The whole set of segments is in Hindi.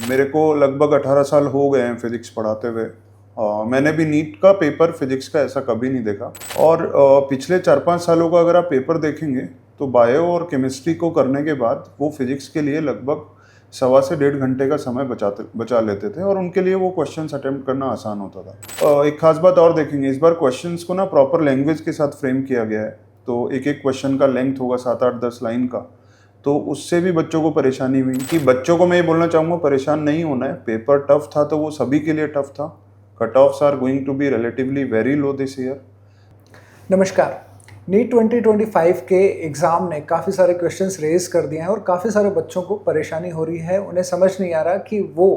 मेरे को लगभग 18 साल हो गए हैं फिजिक्स पढ़ाते हुए। मैंने भी नीट का पेपर फिजिक्स का ऐसा कभी नहीं देखा। और पिछले 4-5 सालों का अगर आप पेपर देखेंगे तो बायो और केमिस्ट्री को करने के बाद वो फिजिक्स के लिए लगभग सवा से 1.5 घंटे का समय बचा लेते थे और उनके लिए वो क्वेश्चंस अटेम्प्ट करना आसान होता था। एक खास बात और देखेंगे, इस बार क्वेश्चंस को ना प्रॉपर लैंग्वेज के साथ फ्रेम किया गया है। तो एक एक क्वेश्चन का लेंथ होगा 7-8-10 लाइन का। तो उससे भी बच्चों को परेशानी हुई कि बच्चों को मैं ये बोलना चाहूँगा परेशान नहीं होना है। पेपर टफ था तो वो सभी के लिए टफ था। Cut offs are going to be relatively very low this year. नमस्कार। नीट 2025 के एग्ज़ाम ने काफ़ी सारे क्वेश्चंस रेज कर दिए हैं और काफ़ी सारे बच्चों को परेशानी हो रही है। उन्हें समझ नहीं आ रहा कि वो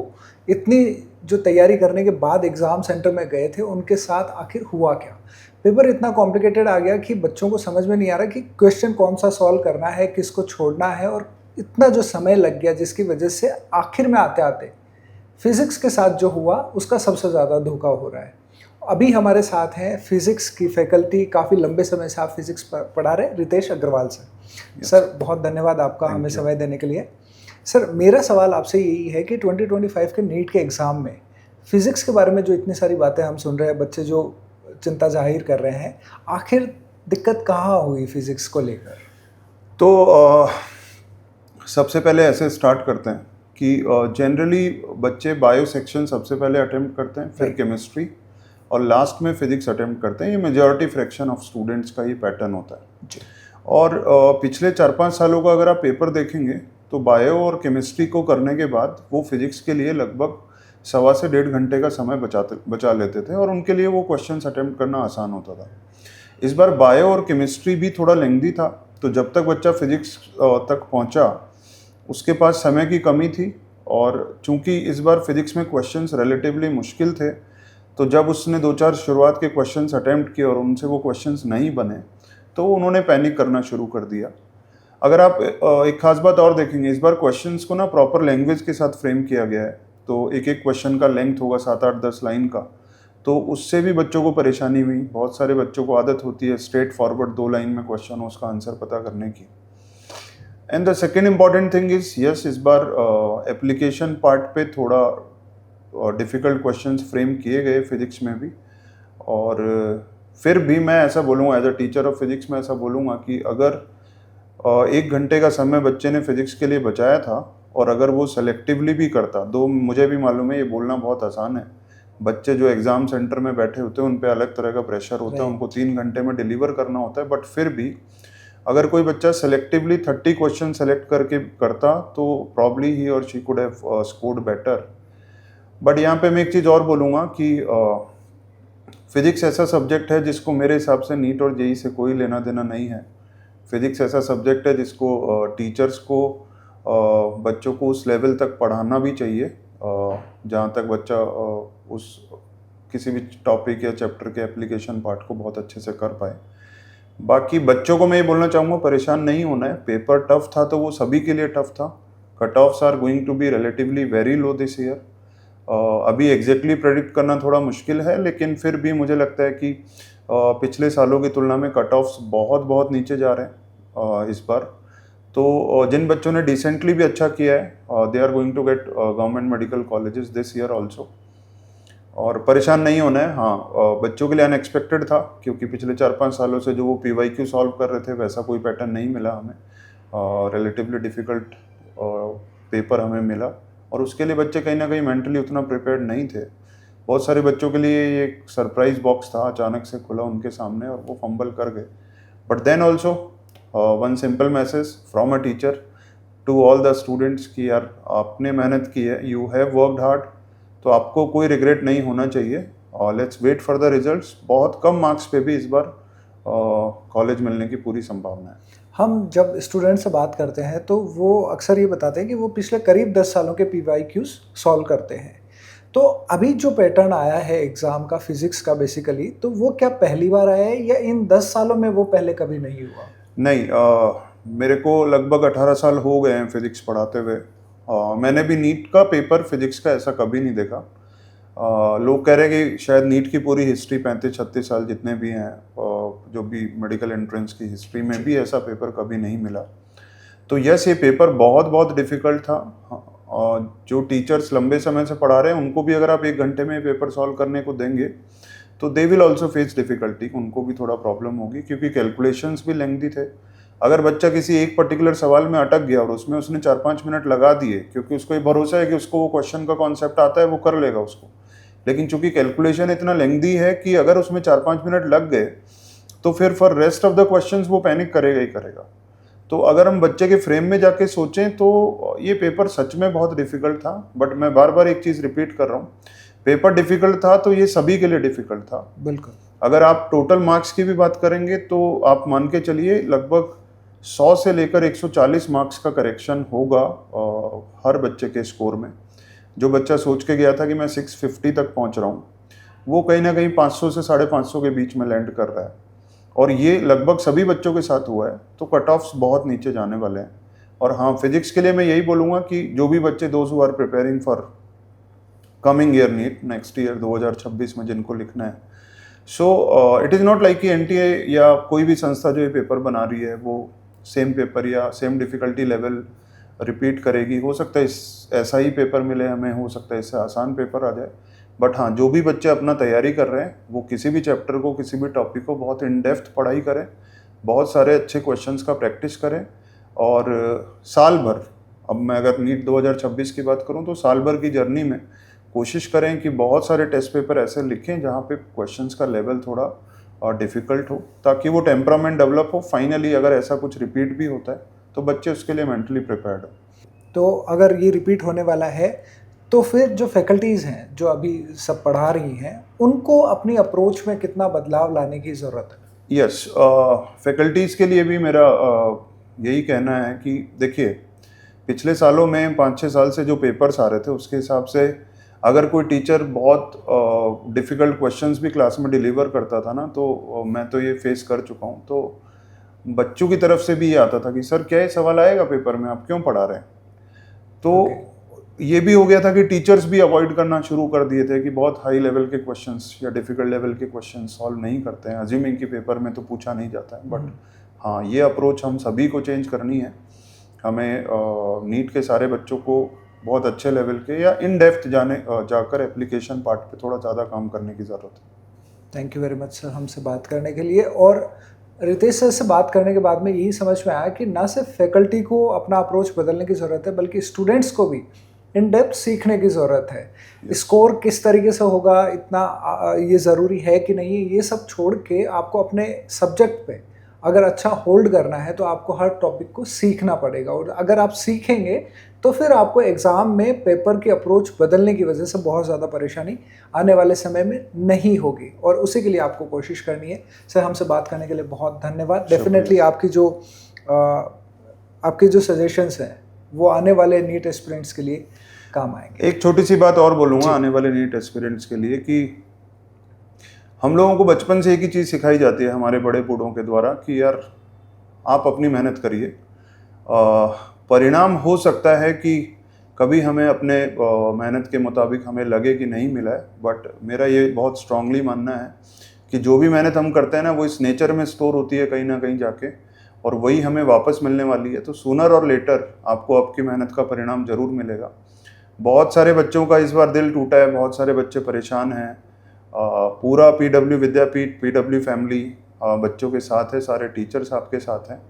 इतनी जो तैयारी करने के बाद एग्ज़ाम सेंटर में गए थे उनके साथ आखिर हुआ क्या। पेपर इतना कॉम्प्लिकेटेड आ गया कि बच्चों को समझ में नहीं आ रहा कि क्वेश्चन कौन सा सॉल्व करना है, किसको छोड़ना है, और इतना जो समय लग गया जिसकी वजह से आखिर में आते आते फिज़िक्स के साथ जो हुआ उसका सबसे ज़्यादा धोखा हो रहा है। अभी हमारे साथ हैं फिज़िक्स की फैकल्टी, काफ़ी लंबे समय से आप फिज़िक्स पढ़ा रहे रितेश अग्रवाल सर। सर बहुत धन्यवाद आपका हमें समय देने के लिए। सर मेरा सवाल आपसे यही है कि 2025 के नीट के एग्ज़ाम में फ़िज़िक्स के बारे में जो इतनी सारी बातें हम सुन रहे हैं, बच्चे जो चिंता जाहिर कर रहे हैं, आखिर दिक्कत कहाँ हुई फ़िज़िक्स को लेकर? तो सबसे पहले ऐसे स्टार्ट करते हैं कि जनरली बच्चे बायो सेक्शन सबसे पहले अटेम्प्ट करते हैं, फिर केमिस्ट्री और लास्ट में फिजिक्स अटेम्प्ट करते हैं। ये मेजॉरिटी फ्रैक्शन ऑफ स्टूडेंट्स का ही पैटर्न होता है जी। और पिछले 4-5 सालों का अगर आप पेपर देखेंगे तो बायो और केमिस्ट्री को करने के बाद वो फिजिक्स के लिए लगभग सवा से 1.5 घंटे का समय बचा लेते थे और उनके लिए वो क्वेश्चंस अटेम्प्ट करना आसान होता था। इस बार बायो और केमिस्ट्री भी थोड़ा लेंथी था, तो जब तक बच्चा फिजिक्स तक पहुंचा उसके पास समय की कमी थी। और चूंकि इस बार फिजिक्स में क्वेश्चंस रिलेटिवली मुश्किल थे, तो जब उसने 2-4 शुरुआत के क्वेश्चंस अटेम्प्ट किए और उनसे वो क्वेश्चंस नहीं बने तो उन्होंने पैनिक करना शुरू कर दिया। अगर आप एक खास बात और देखेंगे, इस बार क्वेश्चंस को ना प्रॉपर लैंग्वेज के साथ फ्रेम किया गया है। तो एक एक क्वेश्चन का लेंथ होगा 7-8-10 लाइन का। तो उससे भी बच्चों को परेशानी हुई। बहुत सारे बच्चों को आदत होती है स्ट्रेट फॉरवर्ड 2 लाइन में क्वेश्चन हो उसका आंसर पता करने की। And the second important thing is yes, इस बार एप्लीकेशन पार्ट पे थोड़ा डिफ़िकल्ट क्वेश्चंस फ्रेम किए गए फिजिक्स में भी। और फिर भी मैं ऐसा बोलूँगा, as a teacher of physics मैं ऐसा बोलूँगा कि अगर 1 घंटे का समय बच्चे ने फिजिक्स के लिए बचाया था और अगर वो सेलेक्टिवली भी करता, दो मुझे भी मालूम है ये बोलना बहुत आसान है, बच्चे जो एग्ज़ाम सेंटर में बैठे होते हैं उन पे अलग तरह का प्रेशर होता है, उनको 3 घंटे में डिलीवर करना होता है। बट फिर भी अगर कोई बच्चा सेलेक्टिवली 30 क्वेश्चन सेलेक्ट करके करता तो प्रॉब्ली ही और she could have scored better. But यहाँ पे मैं एक चीज़ और बोलूँगा कि फिजिक्स ऐसा सब्जेक्ट है जिसको मेरे हिसाब से नीट और जेई से कोई लेना देना नहीं है। फिजिक्स ऐसा सब्जेक्ट है जिसको टीचर्स को बच्चों को उस लेवल तक पढ़ाना भी चाहिए जहाँ तक बच्चा उस किसी भी टॉपिक या चैप्टर के एप्लीकेशन पार्ट को बहुत अच्छे से कर पाए। बाकी बच्चों को मैं ये बोलना चाहूँगा परेशान नहीं होना है। पेपर टफ था तो वो सभी के लिए टफ था। Cut offs are going to be relatively very low this year. अभी एग्जैक्टली प्रेडिक्ट करना थोड़ा मुश्किल है, लेकिन फिर भी मुझे लगता है कि पिछले सालों की तुलना में कट ऑफ्स बहुत बहुत नीचे जा रहे हैं इस बार। तो जिन बच्चों ने डिसेंटली भी अच्छा किया है they are going to get government medical colleges this year also. और परेशान नहीं होना है। हाँ, बच्चों के लिए अनएक्सपेक्टेड था क्योंकि पिछले 4-5 सालों से जो वो PYQ सॉल्व कर रहे थे वैसा कोई पैटर्न नहीं मिला हमें। रिलेटिवली डिफ़िकल्ट पेपर हमें मिला और उसके लिए बच्चे कहीं ना कहीं मेंटली उतना प्रिपेयर्ड नहीं थे। बहुत सारे बच्चों के लिए ये एक सरप्राइज बॉक्स था, अचानक से खुला उनके सामने और वो फंबल कर गए। But then also one simple message from a teacher to all the students कि यार आपने मेहनत की है, यू हैव वर्कड हार्ड, तो आपको कोई रिग्रेट नहीं होना चाहिए। और let's wait for the results. बहुत कम मार्क्स पे भी इस बार कॉलेज मिलने की पूरी संभावना है। हम जब स्टूडेंट से बात करते हैं तो वो अक्सर ये बताते हैं कि वो पिछले करीब 10 सालों के PYQs सॉल्व करते हैं। तो अभी जो पैटर्न आया है एग्ज़ाम का फिज़िक्स का बेसिकली, तो वो क्या पहली बार आया है या इन 10 सालों में वो पहले कभी नहीं हुआ? नहीं, मेरे को लगभग 18 साल हो गए हैं फिजिक्स पढ़ाते हुए। मैंने भी नीट का पेपर फिजिक्स का ऐसा कभी नहीं देखा। लोग कह रहे हैं कि शायद नीट की पूरी हिस्ट्री 35-36 साल जितने भी हैं, जो भी मेडिकल एंट्रेंस की हिस्ट्री में भी ऐसा पेपर कभी नहीं मिला। तो यस, ये पेपर बहुत बहुत डिफ़िकल्ट था। और जो टीचर्स लंबे समय से पढ़ा रहे हैं उनको भी अगर आप 1 घंटे में पेपर सॉल्व करने को देंगे तो they will also face difficulty, उनको भी थोड़ा प्रॉब्लम होगी क्योंकि कैलकुलेशंस भी लेंथी थे। अगर बच्चा किसी एक पर्टिकुलर सवाल में अटक गया और उसमें उसने 4-5 मिनट लगा दिए क्योंकि उसको ये भरोसा है कि उसको वो क्वेश्चन का कॉन्सेप्ट आता है, वो कर लेगा उसको, लेकिन चूंकि कैलकुलेशन इतना लेंथी है कि अगर उसमें 4-5 मिनट लग गए तो फिर for rest of the questions वो पैनिक करेगा ही करेगा। तो अगर हम बच्चे के फ्रेम में जाके सोचें तो ये पेपर सच में बहुत डिफिकल्ट था, बट मैं बार बार एक चीज़ रिपीट कर रहा हूँ, पेपर डिफिकल्ट था तो ये सभी के लिए डिफिकल्ट था। बिल्कुल। अगर आप टोटल मार्क्स की भी बात करेंगे तो आप मान के चलिए लगभग 100 से लेकर 140 मार्क्स का करेक्शन होगा हर बच्चे के स्कोर में। जो बच्चा सोच के गया था कि मैं 650 तक पहुंच रहा हूँ, वो कहीं ना कहीं 500 से 550 के बीच में लैंड कर रहा है, और ये लगभग सभी बच्चों के साथ हुआ है। तो कट ऑफ्स बहुत नीचे जाने वाले हैं। और हाँ, फिजिक्स के लिए मैं यही बोलूँगा कि जो भी बच्चे those who are preparing for coming year NEET next year 2026 में जिनको लिखना है, so it is not like कि एनटीए या कोई भी संस्था जो ये पेपर बना रही है वो सेम पेपर या सेम डिफ़िकल्टी लेवल रिपीट करेगी। हो सकता है ऐसा ही पेपर मिले हमें, हो सकता है इससे आसान पेपर आ जाए, बट हाँ, जो भी बच्चे अपना तैयारी कर रहे हैं वो किसी भी चैप्टर को, किसी भी टॉपिक को बहुत इन डेप्थ पढ़ाई करें, बहुत सारे अच्छे क्वेश्चंस का प्रैक्टिस करें, और साल भर, अब मैं अगर नीट 2026 की बात करूं तो साल भर की जर्नी में कोशिश करें कि बहुत सारे टेस्ट पेपर ऐसे लिखें जहां पे क्वेश्चंस का लेवल थोड़ा डिफ़िकल्ट हो, ताकि वो टेम्परामेंट डेवलप हो। फाइनली अगर ऐसा कुछ रिपीट भी होता है तो बच्चे उसके लिए मेंटली प्रिपेयर्ड हो। तो अगर ये रिपीट होने वाला है तो फिर जो फैकल्टीज़ हैं जो अभी सब पढ़ा रही हैं, उनको अपनी अप्रोच में कितना बदलाव लाने की ज़रूरत है? यस, फैकल्टीज़ के लिए भी मेरा यही कहना है कि देखिए, पिछले सालों में 5-6 साल से जो पेपर्स आ रहे थे उसके हिसाब से अगर कोई टीचर बहुत डिफ़िकल्ट क्वेश्चंस भी क्लास में डिलीवर करता था ना, तो मैं तो ये फेस कर चुका हूँ, तो बच्चों की तरफ से भी ये आता था कि सर क्या ये सवाल आएगा पेपर में, आप क्यों पढ़ा रहे हैं? तो ये भी हो गया था कि टीचर्स भी अवॉइड करना शुरू कर दिए थे कि बहुत हाई लेवल के क्वेश्चंस या डिफ़िकल्ट लेवल के क्वेश्चंस सॉल्व नहीं करते हैं, अज्यूमिंग कि पेपर में तो पूछा नहीं जाता है। बट हाँ, ये अप्रोच हम सभी को चेंज करनी है। हमें नीट के सारे बच्चों को बहुत अच्छे लेवल के या इन डेप्थ जाकर एप्लीकेशन पार्ट पे थोड़ा ज़्यादा काम करने की ज़रूरत है। Thank you very much sir हमसे बात करने के लिए। और रितेश सर से बात करने के बाद में यही समझ में आया कि ना सिर्फ फैकल्टी को अपना अप्रोच बदलने की ज़रूरत है, बल्कि स्टूडेंट्स को भी इन डेप्थ सीखने की ज़रूरत है। स्कोर किस तरीके से होगा, इतना ये ज़रूरी है कि नहीं, ये सब छोड़ के आपको अपने सब्जेक्ट पे अगर अच्छा होल्ड करना है तो आपको हर टॉपिक को सीखना पड़ेगा। और अगर आप सीखेंगे तो फिर आपको एग्ज़ाम में पेपर की अप्रोच बदलने की वजह से बहुत ज़्यादा परेशानी आने वाले समय में नहीं होगी, और उसी के लिए आपको कोशिश करनी है। सर, हमसे बात करने के लिए बहुत धन्यवाद। डेफिनेटली आपकी जो सजेशंस हैं वो आने वाले नीट एस्पिरेंट्स के लिए काम आएंगे। एक छोटी सी बात और बोलूँगा आने वाले नीट एस्पिरेंट्स के लिए कि हम लोगों को बचपन से एक ही चीज़ सिखाई जाती है हमारे बड़े बूढ़ों के द्वारा कि यार आप अपनी मेहनत करिए, परिणाम हो सकता है कि कभी हमें अपने मेहनत के मुताबिक हमें लगे कि नहीं मिला है, बट मेरा ये बहुत स्ट्रांगली मानना है कि जो भी मेहनत हम करते हैं ना, वो इस नेचर में स्टोर होती है कहीं ना कहीं जाके, और वही हमें वापस मिलने वाली है। तो सूनर और लेटर आपको आपकी मेहनत का परिणाम जरूर मिलेगा। बहुत सारे बच्चों का इस बार दिल टूटा है, बहुत सारे बच्चे परेशान हैं। पूरा पीडब्ल्यू विद्यापीठ, पीडब्ल्यू फैमिली बच्चों के साथ है, सारे टीचर्स आपके साथ हैं।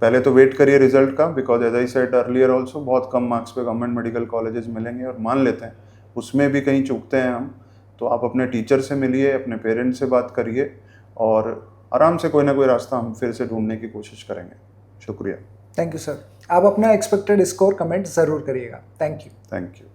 पहले तो वेट करिए रिजल्ट का, because as I said earlier also बहुत कम मार्क्स पे गवर्नमेंट मेडिकल कॉलेजेस मिलेंगे, और मान लेते हैं उसमें भी कहीं चूकते हैं हम, तो आप अपने टीचर से मिलिए, अपने पेरेंट्स से बात करिए, और आराम से कोई ना कोई रास्ता हम फिर से ढूंढने की कोशिश करेंगे। शुक्रिया। Thank you sir. आप अपना एक्सपेक्टेड स्कोर कमेंट ज़रूर करिएगा। Thank you. Thank you.